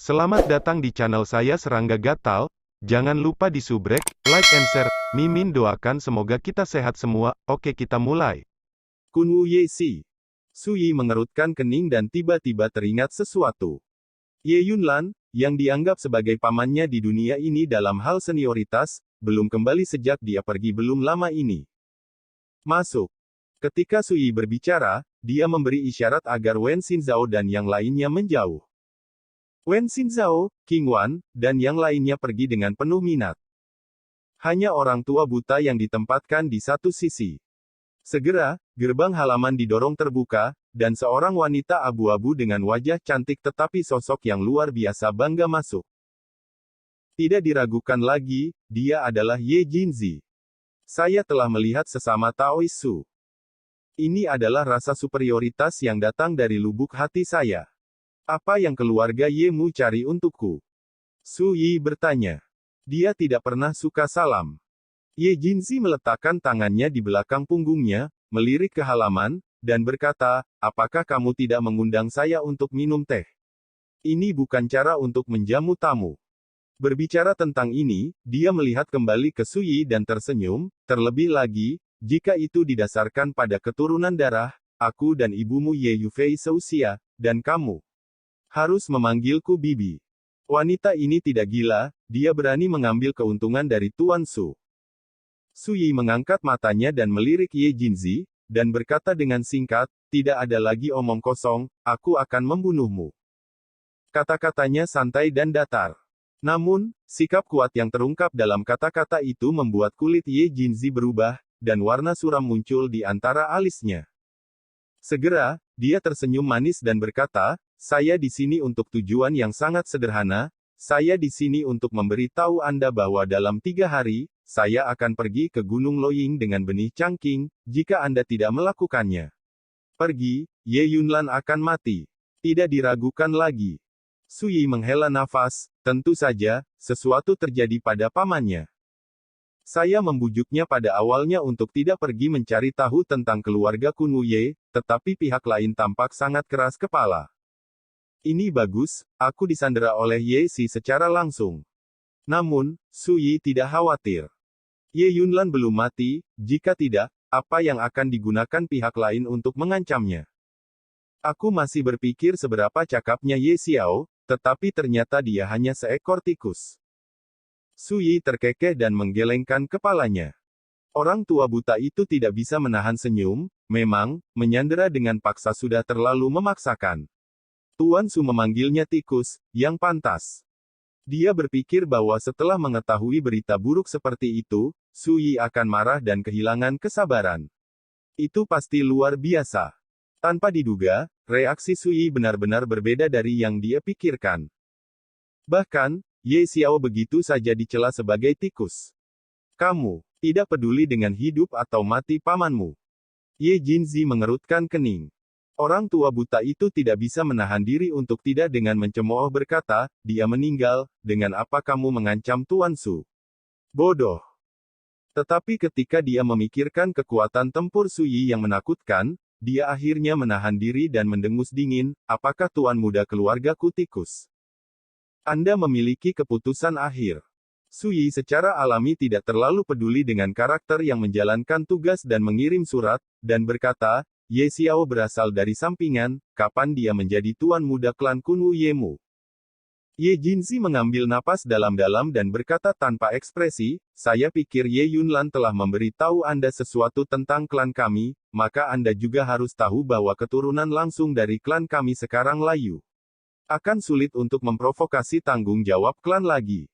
Selamat datang di channel saya Serangga Gatal. Jangan lupa di subrek, like and share. Mimin doakan semoga kita sehat semua. Oke, kita mulai. Kunwu Ye-si. Su Yi mengerutkan kening dan tiba-tiba teringat sesuatu. Ye Yunlan, yang dianggap sebagai pamannya di dunia ini dalam hal senioritas, belum kembali sejak dia pergi belum lama ini. Masuk. Ketika Su Yi berbicara, dia memberi isyarat agar Wen Xinzhao dan yang lainnya menjauh. Wen Xinzhao, King Wan, dan yang lainnya pergi dengan penuh minat. Hanya orang tua buta yang ditempatkan di satu sisi. Segera, gerbang halaman didorong terbuka, dan seorang wanita abu-abu dengan wajah cantik tetapi sosok yang luar biasa bangga masuk. Tidak diragukan lagi, dia adalah Ye Jinzi. Saya telah melihat sesama Taois Su. Ini adalah rasa superioritas yang datang dari lubuk hati saya. Apa yang keluarga Ye Mu cari untukku? Su Yi bertanya. Dia tidak pernah suka salam. Ye Jinzi meletakkan tangannya di belakang punggungnya, melirik ke halaman, dan berkata, apakah kamu tidak mengundang saya untuk minum teh? Ini bukan cara untuk menjamu tamu. Berbicara tentang ini, dia melihat kembali ke Su Yi dan tersenyum, terlebih lagi, jika itu didasarkan pada keturunan darah, aku dan ibumu Ye Yufei seusia, dan kamu harus memanggilku Bibi. Wanita ini tidak gila, dia berani mengambil keuntungan dari Tuan Su. Su Yi mengangkat matanya dan melirik Ye Jinzi, dan berkata dengan singkat, tidak ada lagi omong kosong, aku akan membunuhmu. Kata-katanya santai dan datar. Namun, sikap kuat yang terungkap dalam kata-kata itu membuat kulit Ye Jinzi berubah, dan warna suram muncul di antara alisnya. Segera, dia tersenyum manis dan berkata, saya di sini untuk tujuan yang sangat sederhana, saya di sini untuk memberi tahu Anda bahwa dalam 3 hari, saya akan pergi ke Gunung Loying dengan benih cangking, jika Anda tidak melakukannya. Pergi, Ye Yunlan akan mati. Tidak diragukan lagi. Su Yi menghela nafas, tentu saja, sesuatu terjadi pada pamannya. Saya membujuknya pada awalnya untuk tidak pergi mencari tahu tentang keluarga Kunwu Ye, tetapi pihak lain tampak sangat keras kepala. Ini bagus, aku disandera oleh Ye Si secara langsung. Namun, Su Yi tidak khawatir. Ye Yunlan belum mati, jika tidak, apa yang akan digunakan pihak lain untuk mengancamnya? Aku masih berpikir seberapa cakapnya Ye Xiao, tetapi ternyata dia hanya seekor tikus. Su Yi terkekeh dan menggelengkan kepalanya. Orang tua buta itu tidak bisa menahan senyum, memang, menyandera dengan paksa sudah terlalu memaksakan. Tuan Su memanggilnya tikus, yang pantas. Dia berpikir bahwa setelah mengetahui berita buruk seperti itu, Su Yi akan marah dan kehilangan kesabaran. Itu pasti luar biasa. Tanpa diduga, reaksi Su Yi benar-benar berbeda dari yang dia pikirkan. Bahkan, Ye Xiao begitu saja dicela sebagai tikus. Kamu tidak peduli dengan hidup atau mati pamanmu. Ye Jinzi mengerutkan kening. Orang tua buta itu tidak bisa menahan diri untuk tidak dengan mencemooh berkata, dia meninggal, dengan apa kamu mengancam Tuan Su? Bodoh. Tetapi ketika dia memikirkan kekuatan tempur Su Yi yang menakutkan, dia akhirnya menahan diri dan mendengus dingin, apakah Tuan muda keluargaku tikus? Anda memiliki keputusan akhir. Su Yi secara alami tidak terlalu peduli dengan karakter yang menjalankan tugas dan mengirim surat, dan berkata, Ye Xiao berasal dari sampingan, kapan dia menjadi tuan muda klan Kunwu Ye Mu? Ye Jinzi mengambil napas dalam-dalam dan berkata tanpa ekspresi, saya pikir Ye Yunlan telah memberi tahu Anda sesuatu tentang klan kami, maka Anda juga harus tahu bahwa keturunan langsung dari klan kami sekarang layu. Akan sulit untuk memprovokasi tanggung jawab klan lagi.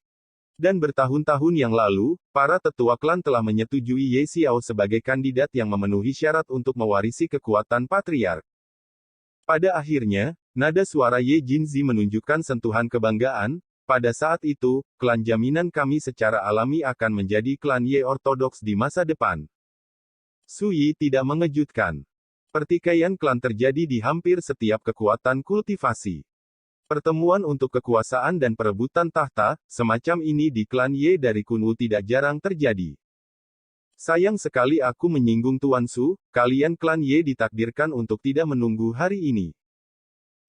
Dan bertahun-tahun yang lalu, para tetua klan telah menyetujui Ye Xiao sebagai kandidat yang memenuhi syarat untuk mewarisi kekuatan patriark. Pada akhirnya, nada suara Ye Jinzi menunjukkan sentuhan kebanggaan. Pada saat itu, klan jaminan kami secara alami akan menjadi klan Ye ortodoks di masa depan. Su Yi tidak mengejutkan. Pertikaian klan terjadi di hampir setiap kekuatan kultivasi. Pertemuan untuk kekuasaan dan perebutan tahta, semacam ini di klan Ye dari Kunwu tidak jarang terjadi. Sayang sekali aku menyinggung Tuan Su, kalian klan Ye ditakdirkan untuk tidak menunggu hari ini.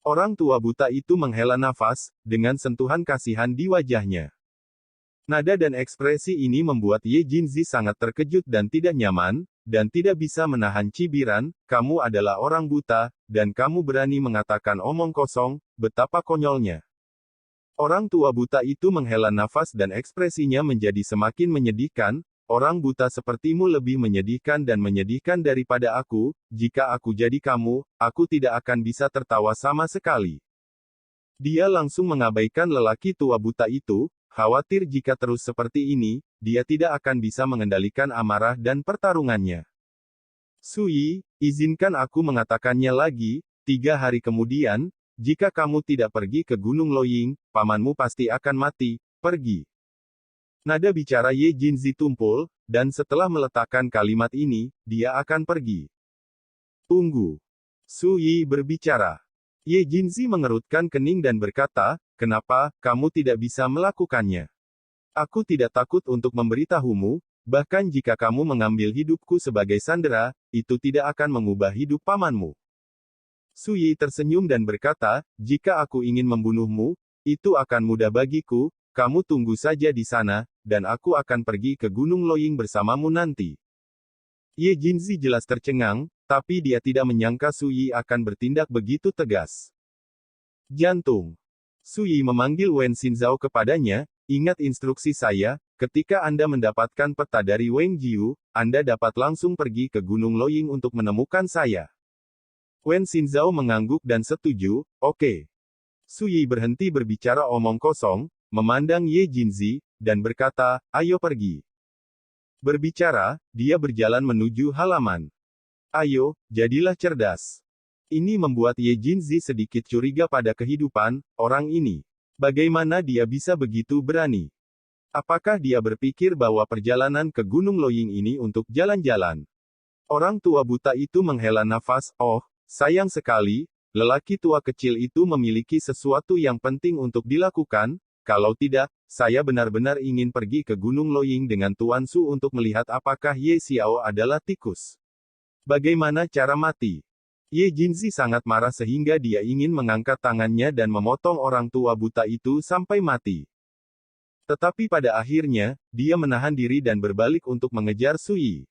Orang tua buta itu menghela nafas, dengan sentuhan kasihan di wajahnya. Nada dan ekspresi ini membuat Ye Jinzi sangat terkejut dan tidak nyaman, dan tidak bisa menahan cibiran, kamu adalah orang buta, dan kamu berani mengatakan omong kosong, betapa konyolnya. Orang tua buta itu menghela nafas dan ekspresinya menjadi semakin menyedihkan, orang buta sepertimu lebih menyedihkan daripada aku, jika aku jadi kamu, aku tidak akan bisa tertawa sama sekali. Dia langsung mengabaikan lelaki tua buta itu, khawatir jika terus seperti ini, dia tidak akan bisa mengendalikan amarah dan pertarungannya. Sui, izinkan aku mengatakannya lagi, 3 hari kemudian, jika kamu tidak pergi ke Gunung Loying, pamanmu pasti akan mati, pergi. Nada bicara Ye Jinzi tumpul, dan setelah meletakkan kalimat ini, dia akan pergi. Tunggu. Sui berbicara. Ye Jinzi mengerutkan kening dan berkata, kenapa, kamu tidak bisa melakukannya? Aku tidak takut untuk memberitahumu, bahkan jika kamu mengambil hidupku sebagai sandera, itu tidak akan mengubah hidup pamanmu. Sui tersenyum dan berkata, jika aku ingin membunuhmu, itu akan mudah bagiku, kamu tunggu saja di sana, dan aku akan pergi ke Gunung Loying bersamamu nanti. Ye Jinzi jelas tercengang, tapi dia tidak menyangka Sui akan bertindak begitu tegas. Jantung. Sui memanggil Wen Xinzhao kepadanya, ingat instruksi saya, ketika Anda mendapatkan peta dari Wang Jiu, Anda dapat langsung pergi ke Gunung Loying untuk menemukan saya. Wen Xinzhao mengangguk dan setuju, oke. Sui berhenti berbicara omong kosong, memandang Ye Jinzi, dan berkata, ayo pergi. Berbicara, dia berjalan menuju halaman. Ayo, jadilah cerdas. Ini membuat Ye Jinzi sedikit curiga pada kehidupan orang ini. Bagaimana dia bisa begitu berani? Apakah dia berpikir bahwa perjalanan ke Gunung Loying ini untuk jalan-jalan? Orang tua buta itu menghela nafas, oh, sayang sekali, lelaki tua kecil itu memiliki sesuatu yang penting untuk dilakukan, kalau tidak, saya benar-benar ingin pergi ke Gunung Loying dengan Tuan Su untuk melihat apakah Ye Xiao adalah tikus. Bagaimana cara mati? Ye Jinzi sangat marah sehingga dia ingin mengangkat tangannya dan memotong orang tua buta itu sampai mati. Tetapi pada akhirnya, dia menahan diri dan berbalik untuk mengejar Sui.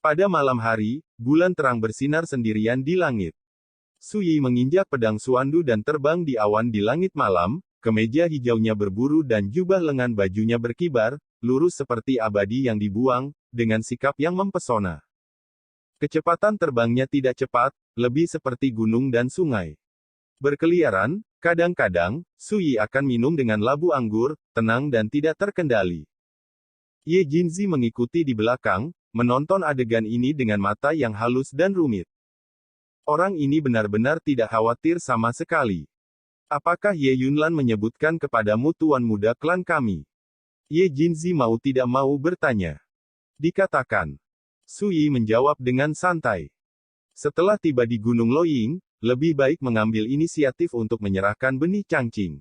Pada malam hari, bulan terang bersinar sendirian di langit. Sui menginjak pedang Suandu dan terbang di awan di langit malam, kemeja hijaunya berburu dan jubah lengan bajunya berkibar, lurus seperti abadi yang dibuang, dengan sikap yang mempesona. Kecepatan terbangnya tidak cepat, lebih seperti gunung dan sungai. Berkeliaran, kadang-kadang, Sui akan minum dengan labu anggur, tenang dan tidak terkendali. Ye Jinzi mengikuti di belakang, menonton adegan ini dengan mata yang halus dan rumit. Orang ini benar-benar tidak khawatir sama sekali. Apakah Ye Yunlan menyebutkan kepadamu tuan muda klan kami? Ye Jinzi mau tidak mau bertanya. Dikatakan. Sui menjawab dengan santai. Setelah tiba di Gunung Loying, lebih baik mengambil inisiatif untuk menyerahkan benih cangcing.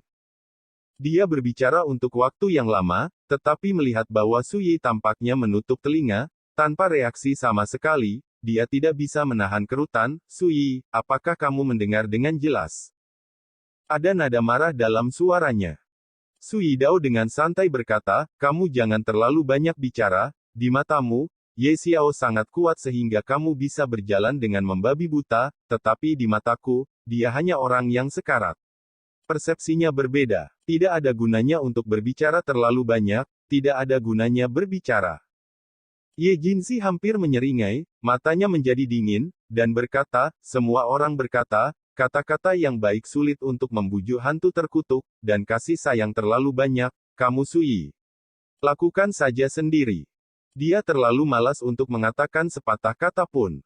Dia berbicara untuk waktu yang lama, tetapi melihat bahwa Sui tampaknya menutup telinga, tanpa reaksi sama sekali, dia tidak bisa menahan kerutan. Sui, apakah kamu mendengar dengan jelas? Ada nada marah dalam suaranya. Sui Dao dengan santai berkata, kamu jangan terlalu banyak bicara, di matamu, Ye Xiao sangat kuat sehingga kamu bisa berjalan dengan membabi buta, tetapi di mataku, dia hanya orang yang sekarat. Persepsinya berbeda. Tidak ada gunanya untuk berbicara terlalu banyak, tidak ada gunanya berbicara. Ye Jinzi hampir menyeringai, matanya menjadi dingin, dan berkata, semua orang berkata, kata-kata yang baik sulit untuk membujuk hantu terkutuk, dan kasih sayang terlalu banyak, kamu Sui. Lakukan saja sendiri. Dia terlalu malas untuk mengatakan sepatah kata pun.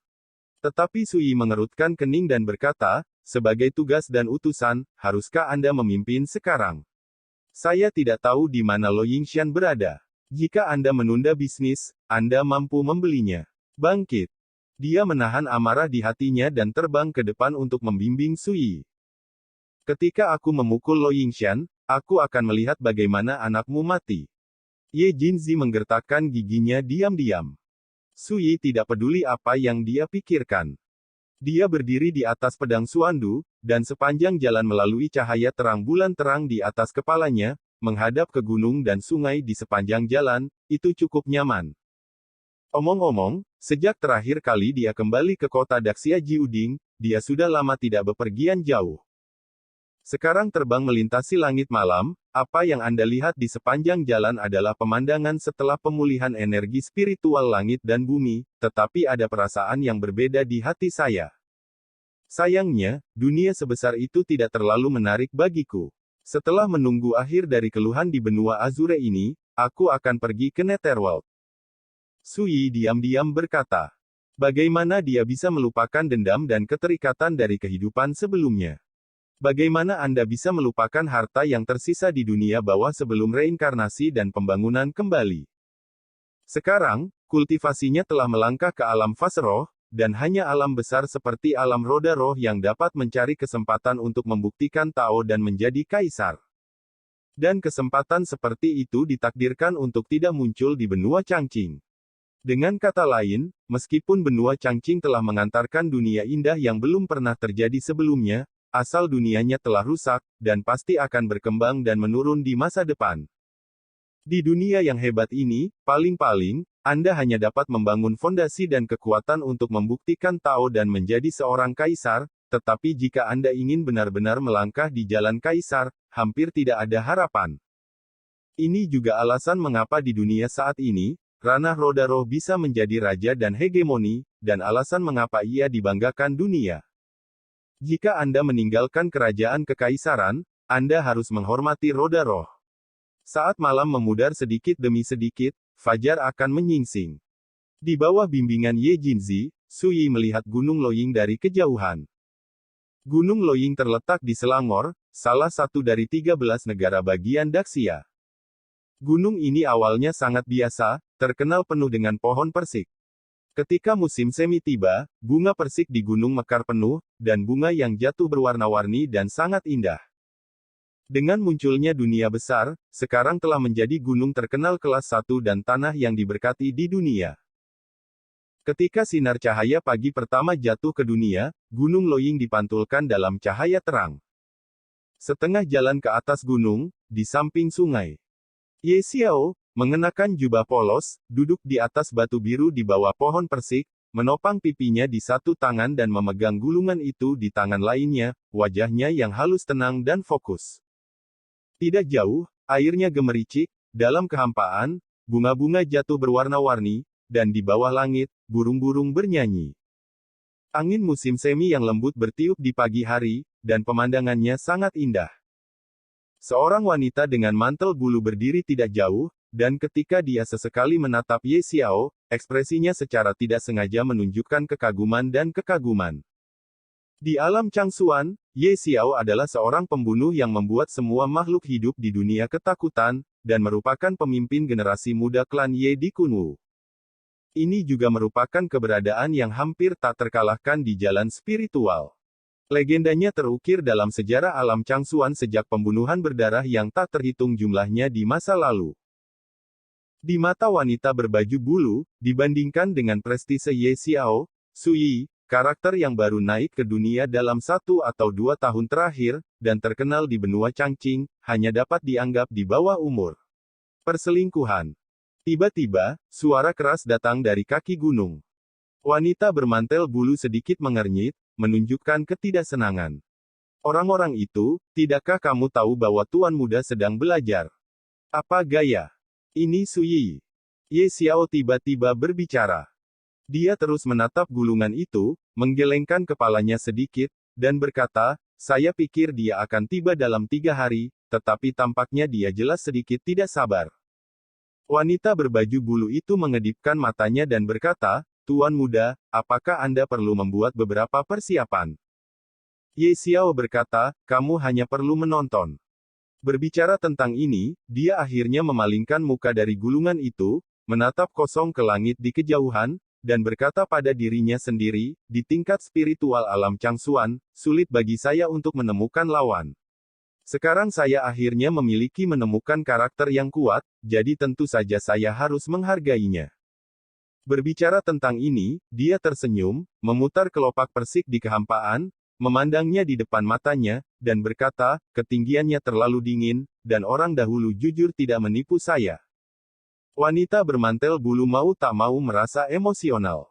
Tetapi Sui mengerutkan kening dan berkata, sebagai tugas dan utusan, haruskah Anda memimpin sekarang? Saya tidak tahu di mana Lo Yingshan berada. Jika Anda menunda bisnis, Anda mampu membelinya. Bangkit. Dia menahan amarah di hatinya dan terbang ke depan untuk membimbing Sui. Ketika aku memukul Lo Yingshan, aku akan melihat bagaimana anakmu mati. Ye Jinzi menggertakkan giginya diam-diam. Sui tidak peduli apa yang dia pikirkan. Dia berdiri di atas pedang Suandu, dan sepanjang jalan melalui cahaya terang bulan terang di atas kepalanya, menghadap ke gunung dan sungai di sepanjang jalan, itu cukup nyaman. Omong-omong, sejak terakhir kali dia kembali ke kota Daxia Jiuding, dia sudah lama tidak bepergian jauh. Sekarang terbang melintasi langit malam, apa yang Anda lihat di sepanjang jalan adalah pemandangan setelah pemulihan energi spiritual langit dan bumi, tetapi ada perasaan yang berbeda di hati saya. Sayangnya, dunia sebesar itu tidak terlalu menarik bagiku. Setelah menunggu akhir dari keluhan di benua Azure ini, aku akan pergi ke Netherworld. Sui diam-diam berkata. Bagaimana dia bisa melupakan dendam dan keterikatan dari kehidupan sebelumnya? Bagaimana Anda bisa melupakan harta yang tersisa di dunia bawah sebelum reinkarnasi dan pembangunan kembali? Sekarang, kultivasinya telah melangkah ke alam fase roh, dan hanya alam besar seperti alam roda roh yang dapat mencari kesempatan untuk membuktikan Tao dan menjadi kaisar. Dan kesempatan seperti itu ditakdirkan untuk tidak muncul di benua Changqing. Dengan kata lain, meskipun benua Changqing telah mengantarkan dunia indah yang belum pernah terjadi sebelumnya, asal dunianya telah rusak, dan pasti akan berkembang dan menurun di masa depan. Di dunia yang hebat ini, paling-paling, Anda hanya dapat membangun fondasi dan kekuatan untuk membuktikan Tao dan menjadi seorang kaisar, tetapi jika Anda ingin benar-benar melangkah di jalan kaisar, hampir tidak ada harapan. Ini juga alasan mengapa di dunia saat ini, ranah roda roh bisa menjadi raja dan hegemoni, dan alasan mengapa ia dibanggakan dunia. Jika Anda meninggalkan kerajaan kekaisaran, Anda harus menghormati roda roh. Saat malam memudar sedikit demi sedikit, fajar akan menyingsing. Di bawah bimbingan Ye Jinzi, Sui melihat Gunung Loying dari kejauhan. Gunung Loying terletak di Selangor, salah satu dari 13 negara bagian Daxia. Gunung ini awalnya sangat biasa, terkenal penuh dengan pohon persik. Ketika musim semi tiba, bunga persik di gunung mekar penuh, dan bunga yang jatuh berwarna-warni dan sangat indah. Dengan munculnya dunia besar, sekarang telah menjadi gunung terkenal kelas 1 dan tanah yang diberkati di dunia. Ketika sinar cahaya pagi pertama jatuh ke dunia, Gunung Loying dipantulkan dalam cahaya terang. Setengah jalan ke atas gunung, di samping sungai, Ye Xiao, mengenakan jubah polos, duduk di atas batu biru di bawah pohon persik, menopang pipinya di satu tangan dan memegang gulungan itu di tangan lainnya, wajahnya yang halus tenang dan fokus. Tidak jauh, airnya gemericik, dalam kehampaan, bunga-bunga jatuh berwarna-warni, dan di bawah langit, burung-burung bernyanyi. Angin musim semi yang lembut bertiup di pagi hari, dan pemandangannya sangat indah. Seorang wanita dengan mantel bulu berdiri tidak jauh, dan ketika dia sesekali menatap Ye Xiao, ekspresinya secara tidak sengaja menunjukkan kekaguman dan kekaguman. Di alam Changsuan, Ye Xiao adalah seorang pembunuh yang membuat semua makhluk hidup di dunia ketakutan, dan merupakan pemimpin generasi muda klan Ye di Kunwu. Ini juga merupakan keberadaan yang hampir tak terkalahkan di jalan spiritual. Legendanya terukir dalam sejarah alam Changsuan sejak pembunuhan berdarah yang tak terhitung jumlahnya di masa lalu. Di mata wanita berbaju bulu, dibandingkan dengan prestise Ye Xiao, Sui, karakter yang baru naik ke dunia dalam 1 atau 2 tahun terakhir, dan terkenal di benua Changqing, hanya dapat dianggap di bawah umur. Perselingkuhan. Tiba-tiba, suara keras datang dari kaki gunung. Wanita bermantel bulu sedikit mengernyit, menunjukkan ketidaksenangan. Orang-orang itu, tidakkah kamu tahu bahwa tuan muda sedang belajar? Apa gaya? Ini Sui. Ye Xiao tiba-tiba berbicara. Dia terus menatap gulungan itu, menggelengkan kepalanya sedikit, dan berkata, saya pikir dia akan tiba dalam 3 hari, tetapi tampaknya dia jelas sedikit tidak sabar. Wanita berbaju bulu itu mengedipkan matanya dan berkata, Tuan muda, apakah Anda perlu membuat beberapa persiapan? Ye Xiao berkata, kamu hanya perlu menonton. Berbicara tentang ini, dia akhirnya memalingkan muka dari gulungan itu, menatap kosong ke langit di kejauhan, dan berkata pada dirinya sendiri, di tingkat spiritual alam Changsuan, sulit bagi saya untuk menemukan lawan. Sekarang saya akhirnya memiliki menemukan karakter yang kuat, jadi tentu saja saya harus menghargainya. Berbicara tentang ini, dia tersenyum, memutar kelopak persik di kehampaan, memandangnya di depan matanya, dan berkata, ketinggiannya terlalu dingin, dan orang dahulu jujur tidak menipu saya. Wanita bermantel bulu mau tak mau merasa emosional.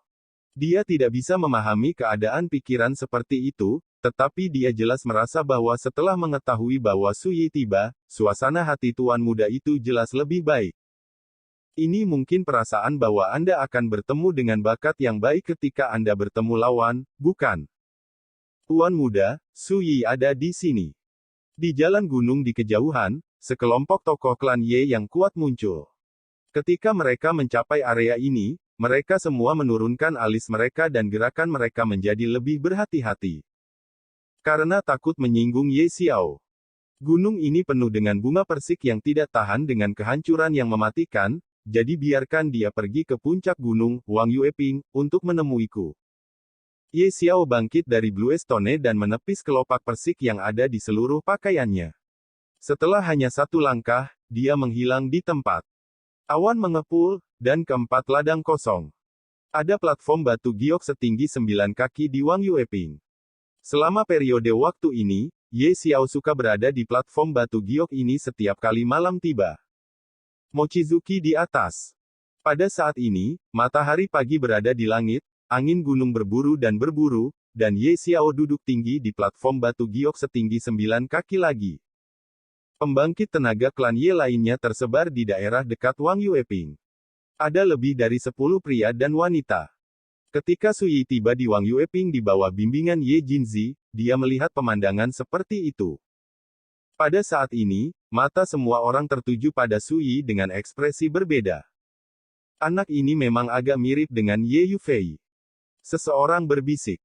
Dia tidak bisa memahami keadaan pikiran seperti itu, tetapi dia jelas merasa bahwa setelah mengetahui bahwa Su Yi tiba, suasana hati tuan muda itu jelas lebih baik. Ini mungkin perasaan bahwa Anda akan bertemu dengan bakat yang baik ketika Anda bertemu lawan, bukan? Tuan muda, Su Yi ada di sini. Di jalan gunung di kejauhan, sekelompok tokoh klan Ye yang kuat muncul. Ketika mereka mencapai area ini, mereka semua menurunkan alis mereka dan gerakan mereka menjadi lebih berhati-hati. Karena takut menyinggung Ye Xiao. Gunung ini penuh dengan bunga persik yang tidak tahan dengan kehancuran yang mematikan, jadi biarkan dia pergi ke puncak gunung, Wang Yueping, untuk menemuiku. Ye Xiao bangkit dari Blue Stone dan menepis kelopak persik yang ada di seluruh pakaiannya. Setelah hanya satu langkah, dia menghilang di tempat. Awan mengepul, dan keempat ladang kosong. Ada platform batu giok setinggi 9 kaki di Wang Yueping. Selama periode waktu ini, Ye Xiao suka berada di platform batu giok ini setiap kali malam tiba. Mochizuki di atas. Pada saat ini, matahari pagi berada di langit, angin gunung berburu, dan Ye Xiao duduk tinggi di platform batu giok setinggi 9 kaki lagi. Pembangkit tenaga klan Ye lainnya tersebar di daerah dekat Wang Yueping. Ada lebih dari 10 pria dan wanita. Ketika Su Yi tiba di Wang Yueping di bawah bimbingan Ye Jinzi, dia melihat pemandangan seperti itu. Pada saat ini, mata semua orang tertuju pada Su Yi dengan ekspresi berbeda. Anak ini memang agak mirip dengan Ye Yufei. Seseorang berbisik.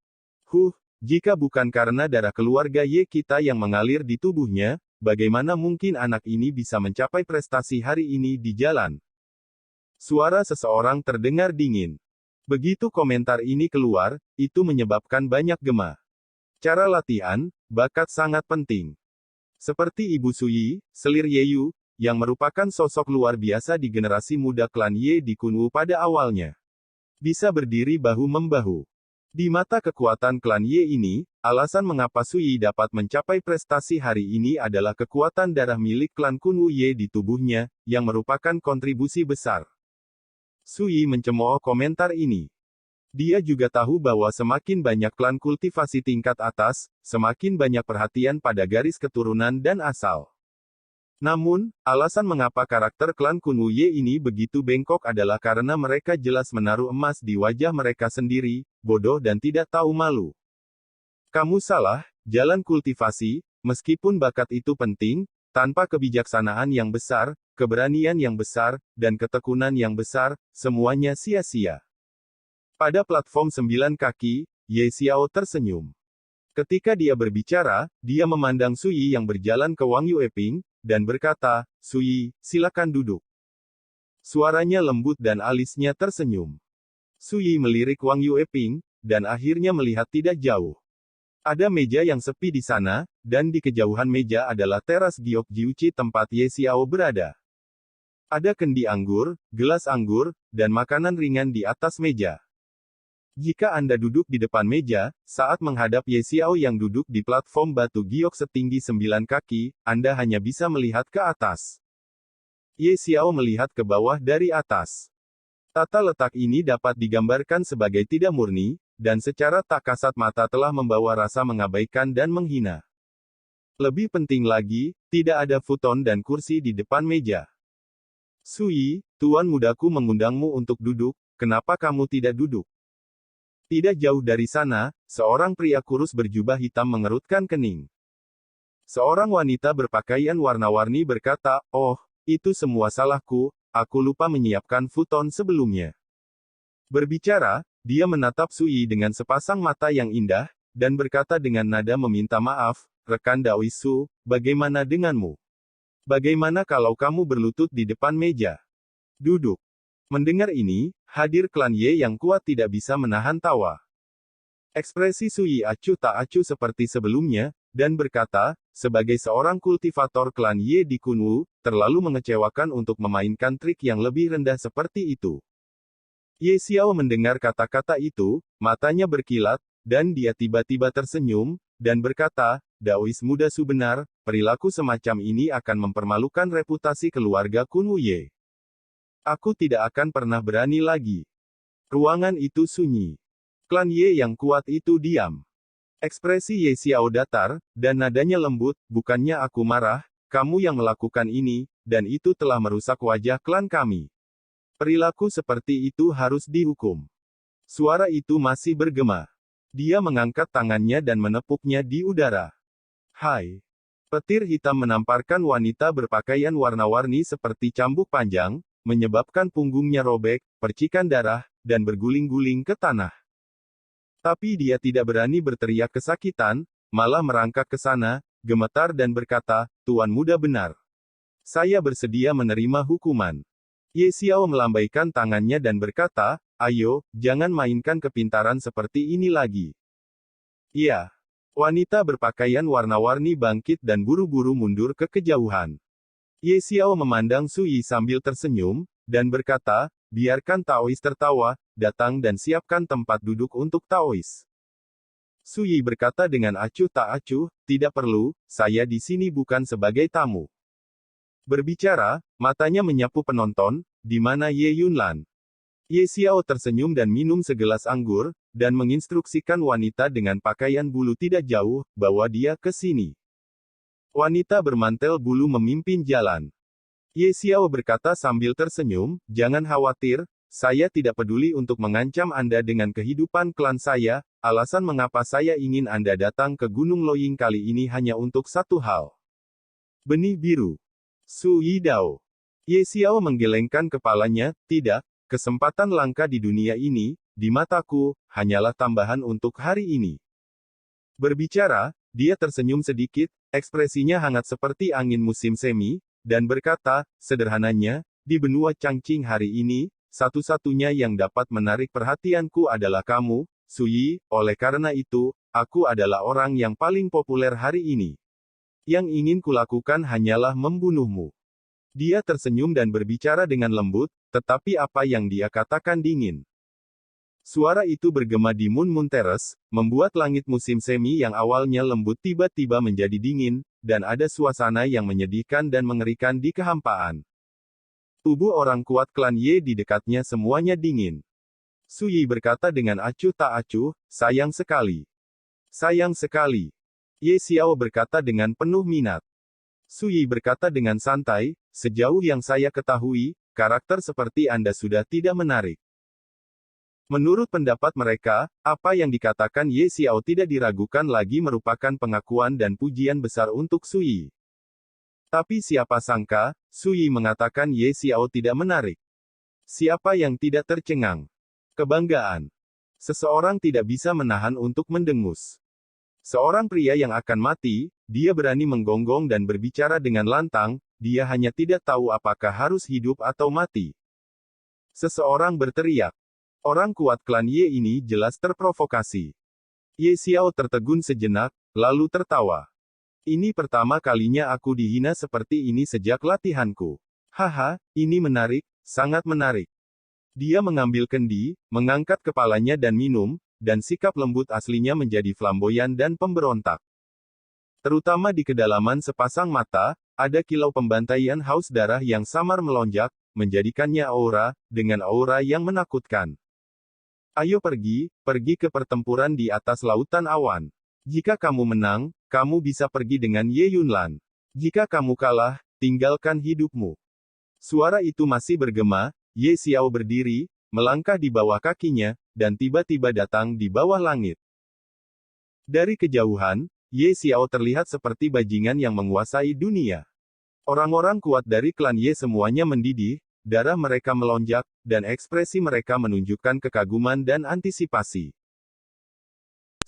Jika bukan karena darah keluarga Ye kita yang mengalir di tubuhnya, bagaimana mungkin anak ini bisa mencapai prestasi hari ini di jalan? Suara seseorang terdengar dingin. Begitu komentar ini keluar, itu menyebabkan banyak gema. Cara latihan, bakat sangat penting. Seperti Ibu Su Yi, selir Ye Yu, yang merupakan sosok luar biasa di generasi muda klan Ye di Kunwu pada awalnya. Bisa berdiri bahu-membahu. Di mata kekuatan klan Ye ini, alasan mengapa Su Yi dapat mencapai prestasi hari ini adalah kekuatan darah milik klan Kunwu Ye di tubuhnya, yang merupakan kontribusi besar. Su Yi mencemooh komentar ini. Dia juga tahu bahwa semakin banyak klan kultivasi tingkat atas, semakin banyak perhatian pada garis keturunan dan asal. Namun, alasan mengapa karakter klan Kunwu Ye ini begitu bengkok adalah karena mereka jelas menaruh emas di wajah mereka sendiri, bodoh dan tidak tahu malu. Kamu salah, jalan kultivasi, meskipun bakat itu penting, tanpa kebijaksanaan yang besar, keberanian yang besar, dan ketekunan yang besar, semuanya sia-sia. Pada platform 9 kaki, Ye Xiao tersenyum. Ketika dia berbicara, dia memandang Su Yi yang berjalan ke Wang Yueping, dan berkata, Su Yi, silakan duduk. Suaranya lembut dan alisnya tersenyum. Su Yi melirik Wang Yueping, dan akhirnya melihat tidak jauh. Ada meja yang sepi di sana, dan di kejauhan meja adalah teras giok jiuci tempat Ye Xiao berada. Ada kendi anggur, gelas anggur, dan makanan ringan di atas meja. Jika Anda duduk di depan meja, saat menghadap Ye Xiao yang duduk di platform batu giok setinggi 9 kaki, Anda hanya bisa melihat ke atas. Ye Xiao melihat ke bawah dari atas. Tata letak ini dapat digambarkan sebagai tidak murni, dan secara tak kasat mata telah membawa rasa mengabaikan dan menghina. Lebih penting lagi, tidak ada futon dan kursi di depan meja. Su Yi, tuan mudaku mengundangmu untuk duduk, kenapa kamu tidak duduk? Tidak jauh dari sana, seorang pria kurus berjubah hitam mengerutkan kening. Seorang wanita berpakaian warna-warni berkata, "Oh, itu semua salahku, aku lupa menyiapkan futon sebelumnya." Berbicara, dia menatap Su Yi dengan sepasang mata yang indah, dan berkata dengan nada meminta maaf, "Rekan Dao Su, bagaimana denganmu? Bagaimana kalau kamu berlutut di depan meja? Duduk." Mendengar ini, hadir klan Ye yang kuat tidak bisa menahan tawa. Ekspresi Su Yi acuh tak acuh seperti sebelumnya, dan berkata, sebagai seorang kultivator klan Ye di Kunwu, terlalu mengecewakan untuk memainkan trik yang lebih rendah seperti itu. Ye Xiao mendengar kata-kata itu, matanya berkilat, dan dia tiba-tiba tersenyum, dan berkata, Daois muda Su benar, perilaku semacam ini akan mempermalukan reputasi keluarga Kun Wuye. Aku tidak akan pernah berani lagi. Ruangan itu sunyi. Klan Ye yang kuat itu diam. Ekspresi Ye Xiao datar, dan nadanya lembut, bukannya aku marah, kamu yang melakukan ini, dan itu telah merusak wajah klan kami. Perilaku seperti itu harus dihukum. Suara itu masih bergema. Dia mengangkat tangannya dan menepuknya di udara. Hai. Petir hitam menamparkan wanita berpakaian warna-warni seperti cambuk panjang, menyebabkan punggungnya robek, percikan darah, dan berguling-guling ke tanah. Tapi dia tidak berani berteriak kesakitan, malah merangkak ke sana, gemetar dan berkata, Tuan muda benar. Saya bersedia menerima hukuman. Ye Xiao melambaikan tangannya dan berkata, ayo, jangan mainkan kepintaran seperti ini lagi. Iya. Wanita berpakaian warna-warni bangkit dan buru-buru mundur ke kejauhan. Ye Xiao memandang Su Yi sambil tersenyum, dan berkata, biarkan Taois tertawa, datang dan siapkan tempat duduk untuk Taois. Su Yi berkata dengan acuh tak acuh, tidak perlu, saya di sini bukan sebagai tamu. Berbicara, matanya menyapu penonton, di mana Ye Yunlan. Ye Xiao tersenyum dan minum segelas anggur, dan menginstruksikan wanita dengan pakaian bulu tidak jauh, bawa dia ke sini. Wanita bermantel bulu memimpin jalan. Ye Xiao berkata sambil tersenyum, jangan khawatir, saya tidak peduli untuk mengancam Anda dengan kehidupan klan saya, alasan mengapa saya ingin Anda datang ke Gunung Loying kali ini hanya untuk satu hal. Benih biru. Su Yi Dao. Ye Xiao menggelengkan kepalanya, tidak, kesempatan langka di dunia ini, di mataku, hanyalah tambahan untuk hari ini. Berbicara, dia tersenyum sedikit, ekspresinya hangat seperti angin musim semi, dan berkata, sederhananya, di benua Changqing hari ini, satu-satunya yang dapat menarik perhatianku adalah kamu, Su Yi, oleh karena itu, aku adalah orang yang paling populer hari ini. Yang ingin kulakukan hanyalah membunuhmu. Dia tersenyum dan berbicara dengan lembut, tetapi apa yang dia katakan dingin. Suara itu bergema di Moon Moon Terrace, membuat langit musim semi yang awalnya lembut tiba-tiba menjadi dingin, dan ada suasana yang menyedihkan dan mengerikan di kehampaan. Tubuh orang kuat klan Ye di dekatnya semuanya dingin. Su Yi berkata dengan acuh tak acuh, sayang sekali. Sayang sekali. Ye Xiao berkata dengan penuh minat. Su Yi berkata dengan santai, sejauh yang saya ketahui, karakter seperti Anda sudah tidak menarik. Menurut pendapat mereka, apa yang dikatakan Ye Xiao tidak diragukan lagi merupakan pengakuan dan pujian besar untuk Su Yi. Tapi siapa sangka, Su Yi mengatakan Ye Xiao tidak menarik. Siapa yang tidak tercengang? Kebanggaan. Seseorang tidak bisa menahan untuk mendengus. Seorang pria yang akan mati, dia berani menggonggong dan berbicara dengan lantang, dia hanya tidak tahu apakah harus hidup atau mati. Seseorang berteriak. Orang kuat klan Ye ini jelas terprovokasi. Ye Xiao tertegun sejenak, lalu tertawa. Ini pertama kalinya aku dihina seperti ini sejak latihanku. Haha, ini menarik, sangat menarik. Dia mengambil kendi, mengangkat kepalanya dan minum, dan sikap lembut aslinya menjadi flamboyan dan pemberontak. Terutama di kedalaman sepasang mata, ada kilau pembantaian haus darah yang samar melonjak, menjadikannya aura, dengan aura yang menakutkan. Ayo pergi ke pertempuran di atas lautan awan. Jika kamu menang, kamu bisa pergi dengan Ye Yunlan. Jika kamu kalah, tinggalkan hidupmu. Suara itu masih bergema, Ye Xiao berdiri, melangkah di bawah kakinya, dan tiba-tiba datang di bawah langit. Dari kejauhan, Ye Xiao terlihat seperti bajingan yang menguasai dunia. Orang-orang kuat dari klan Ye semuanya mendidih, darah mereka melonjak, dan ekspresi mereka menunjukkan kekaguman dan antisipasi.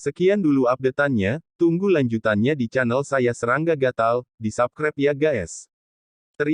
Sekian dulu update-annya, tunggu lanjutannya di channel saya Serangga Gatal, di subscribe ya guys.